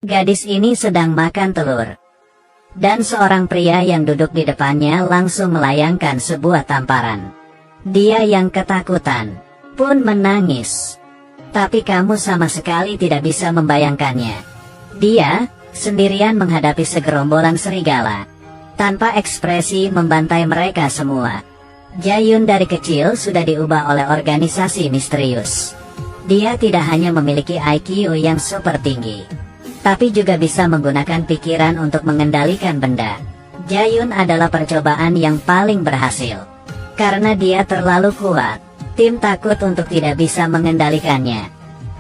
Gadis ini sedang makan telur. Dan seorang pria yang duduk di depannya langsung melayangkan sebuah tamparan. Dia yang ketakutan pun menangis. Tapi kamu sama sekali tidak bisa membayangkannya. Dia sendirian menghadapi segerombolan serigala. Tanpa ekspresi membantai mereka semua. Jae-yun dari kecil sudah diubah oleh organisasi misterius. Dia tidak hanya memiliki IQ yang super tinggi, tapi juga bisa menggunakan pikiran untuk mengendalikan benda. Jae-yun adalah percobaan yang paling berhasil. Karena dia terlalu kuat, tim takut untuk tidak bisa mengendalikannya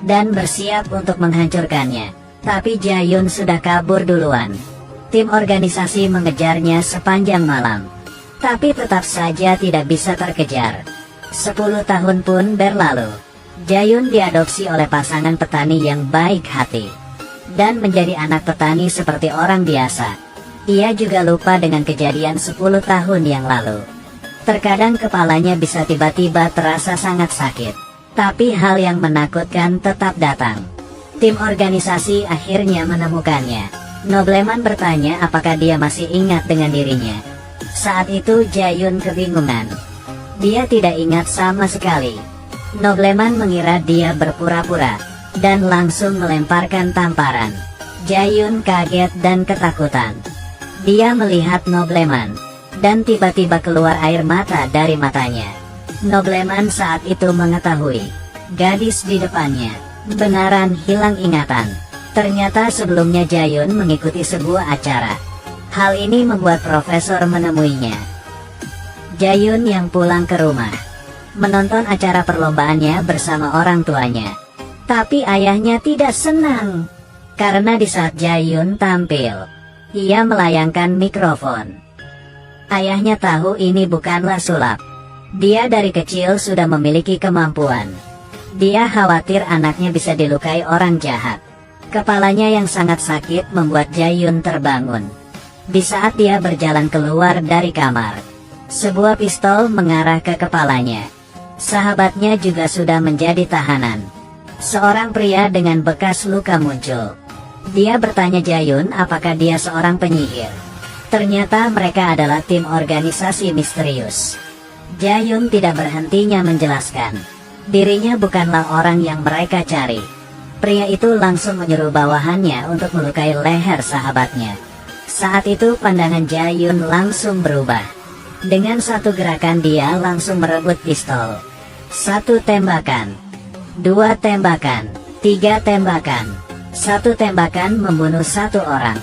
dan bersiap untuk menghancurkannya. Tapi Jae-yun sudah kabur duluan. Tim organisasi mengejarnya sepanjang malam, tapi tetap saja tidak bisa terkejar. 10 tahun pun berlalu. Jae-yun diadopsi oleh pasangan petani yang baik hati dan menjadi anak petani seperti orang biasa. Ia juga lupa dengan kejadian 10 tahun yang lalu. Terkadang kepalanya bisa tiba-tiba terasa sangat sakit, tapi hal yang menakutkan tetap datang. Tim organisasi akhirnya menemukannya. Nobleman bertanya apakah dia masih ingat dengan dirinya. Saat itu Jae-yun kebingungan. Dia tidak ingat sama sekali. Nobleman mengira dia berpura-pura dan langsung melemparkan tamparan. Jae-yun kaget dan ketakutan. Dia melihat Nobleman dan tiba-tiba keluar air mata dari matanya. Nobleman saat itu mengetahui gadis di depannya benaran hilang ingatan. Ternyata sebelumnya Jae-yun mengikuti sebuah acara. Hal ini membuat profesor menemuinya. Jae-yun yang pulang ke rumah menonton acara perlombaannya bersama orang tuanya. Tapi ayahnya tidak senang karena di saat Jae-yun tampil, ia melayangkan mikrofon. Ayahnya tahu ini bukanlah sulap. Dia dari kecil sudah memiliki kemampuan. Dia khawatir anaknya bisa dilukai orang jahat. Kepalanya yang sangat sakit membuat Jae-yun terbangun. Di saat dia berjalan keluar dari kamar, sebuah pistol mengarah ke kepalanya. Sahabatnya juga sudah menjadi tahanan. Seorang pria dengan bekas luka muncul. Dia bertanya Jae-yun apakah dia seorang penyihir. Ternyata mereka adalah tim organisasi misterius. Jae-yun tidak berhentinya menjelaskan. Dirinya bukanlah orang yang mereka cari. Pria itu langsung menyuruh bawahannya untuk melukai leher sahabatnya. Saat itu pandangan Jae-yun langsung berubah. Dengan satu gerakan dia langsung merebut pistol. 1 tembakan, 2 tembakan, 3 tembakan. 1 tembakan membunuh 1 orang.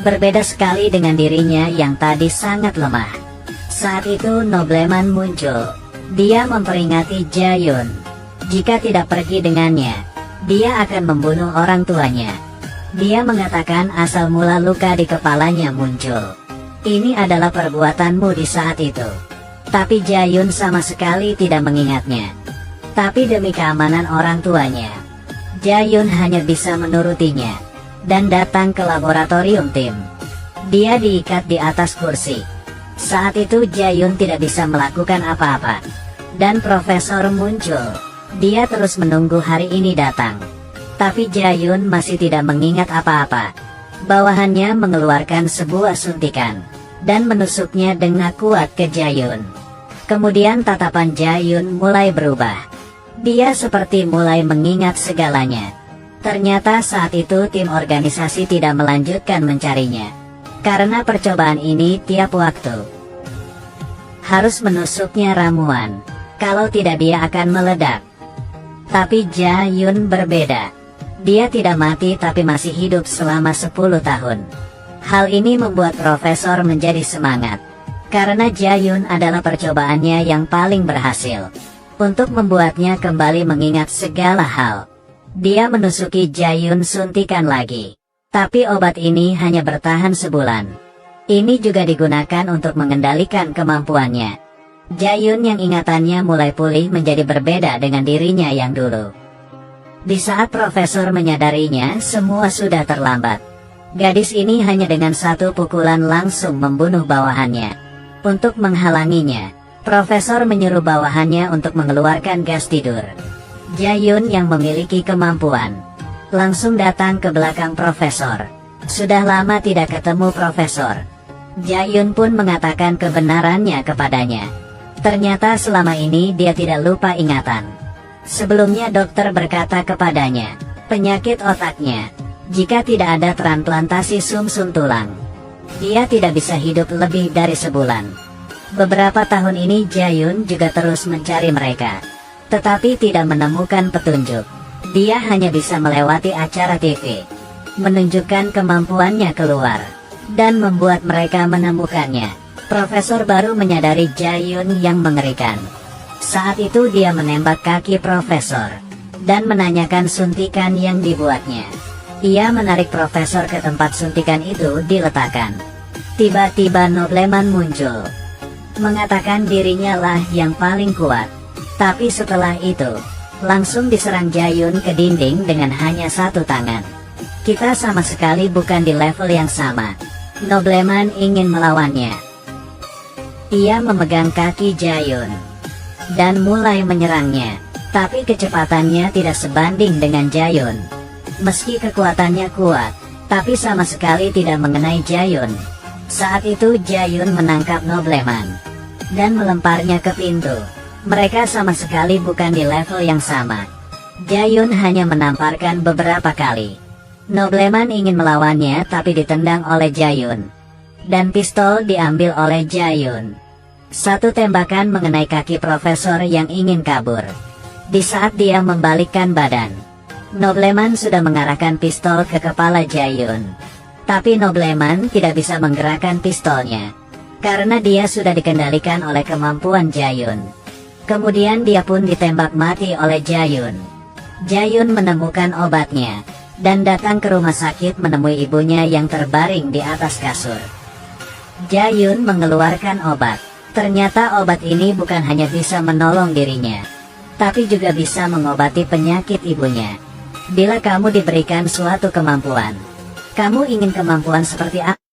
Berbeda sekali dengan dirinya yang tadi sangat lemah. Saat itu Nobleman muncul. Dia memperingati Jae-yun. Jika tidak pergi dengannya, dia akan membunuh orang tuanya. Dia mengatakan asal mula luka di kepalanya muncul. Ini adalah perbuatanmu di saat itu. Tapi Jae-yun sama sekali tidak mengingatnya. Tapi demi keamanan orang tuanya, Jae-yun hanya bisa menurutinya dan datang ke laboratorium tim. Dia diikat di atas kursi. Saat itu Jae-yun tidak bisa melakukan apa-apa. Dan profesor muncul. Dia terus menunggu hari ini datang. Tapi Jae-yun masih tidak mengingat apa-apa. Bawahannya mengeluarkan sebuah suntikan dan menusuknya dengan kuat ke Jae-yun. Kemudian tatapan Jae-yun mulai berubah. Dia seperti mulai mengingat segalanya. Ternyata saat itu tim organisasi tidak melanjutkan mencarinya. Karena percobaan ini tiap waktu harus menusuknya ramuan. Kalau tidak dia akan meledak. Tapi Jae-yun berbeda. Dia tidak mati tapi masih hidup selama 10 tahun. Hal ini membuat profesor menjadi semangat. Karena Jae-yun adalah percobaannya yang paling berhasil. Untuk membuatnya kembali mengingat segala hal. Dia menusuki Jae-yun suntikan lagi. Tapi obat ini hanya bertahan sebulan. Ini juga digunakan untuk mengendalikan kemampuannya. Jae-yun yang ingatannya mulai pulih menjadi berbeda dengan dirinya yang dulu. Di saat profesor menyadarinya, semua sudah terlambat. Gadis ini hanya dengan 1 pukulan langsung membunuh bawahannya. Untuk menghalanginya, profesor menyuruh bawahannya untuk mengeluarkan gas tidur. Jae-yun yang memiliki kemampuan langsung datang ke belakang Profesor. Sudah lama tidak ketemu Profesor. Jae-yun pun mengatakan kebenarannya kepadanya. Ternyata selama ini dia tidak lupa ingatan. Sebelumnya dokter berkata kepadanya, penyakit otaknya, jika tidak ada transplantasi sumsum tulang, dia tidak bisa hidup lebih dari sebulan. Beberapa tahun ini Jae-yun juga terus mencari mereka, tetapi tidak menemukan petunjuk. Dia hanya bisa melewati acara TV, menunjukkan kemampuannya keluar, dan membuat mereka menemukannya. Profesor baru menyadari Jae-yun yang mengerikan. Saat itu dia menembak kaki Profesor, dan menanyakan suntikan yang dibuatnya. Ia menarik Profesor ke tempat suntikan itu diletakkan. Tiba-tiba Nobleman muncul, mengatakan dirinya lah yang paling kuat. Tapi setelah itu, langsung diserang Jae-yun ke dinding dengan hanya satu tangan. Kita sama sekali bukan di level yang sama. Nobleman ingin melawannya. Ia memegang kaki Jae-yun dan mulai menyerangnya, tapi kecepatannya tidak sebanding dengan Jae-yun. Meski kekuatannya kuat, tapi sama sekali tidak mengenai Jae-yun. Saat itu Jae-yun menangkap Nobleman dan melemparnya ke pintu. Mereka sama sekali bukan di level yang sama. Jae-yun hanya menamparkan beberapa kali. Nobleman ingin melawannya tapi ditendang oleh Jae-yun, dan pistol diambil oleh Jae-yun. Satu tembakan mengenai kaki Profesor yang ingin kabur. Di saat dia membalikkan badan, Nobleman sudah mengarahkan pistol ke kepala Jae-yun. Tapi Nobleman tidak bisa menggerakkan pistolnya, karena dia sudah dikendalikan oleh kemampuan Jae-yun. Kemudian dia pun ditembak mati oleh Jae-yun. Jae-yun menemukan obatnya, dan datang ke rumah sakit menemui ibunya yang terbaring di atas kasur. Jae-yun mengeluarkan obat. Ternyata obat ini bukan hanya bisa menolong dirinya, tapi juga bisa mengobati penyakit ibunya. Bila kamu diberikan suatu kemampuan, kamu ingin kemampuan seperti apa?